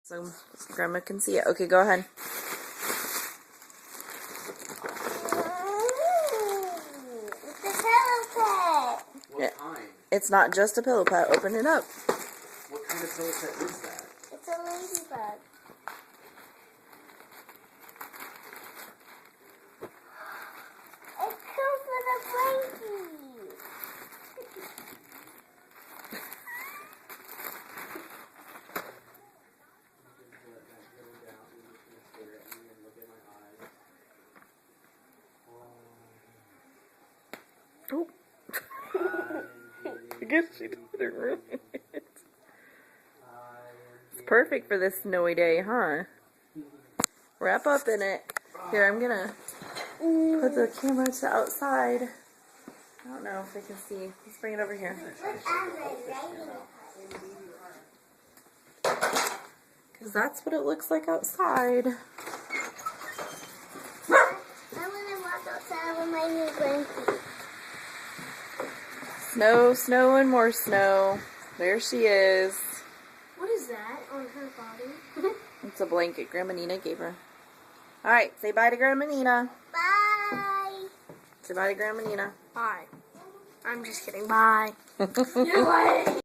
So Grandma can see it. Okay, go ahead. It's a pillow pet. What kind? It's not just a pillow pet. Open it up. What kind of pillow pet is that? It's a ladybug. It comes with a blankie. Oh. I guess she didn't ruin it. It's perfect for this snowy day, huh? Wrap up in it. Here, I'm gonna put the camera to outside. I don't know if they can see. Let's bring it over here. Because that's what it looks like outside. I want to walk outside with my new blankie. Snow, snow, and more snow. There she is. What is that on her body? It's a blanket Grandma Nina gave her. Alright, say bye to Grandma Nina. Bye. Say bye to Grandma Nina. Bye. I'm just kidding. Bye. You're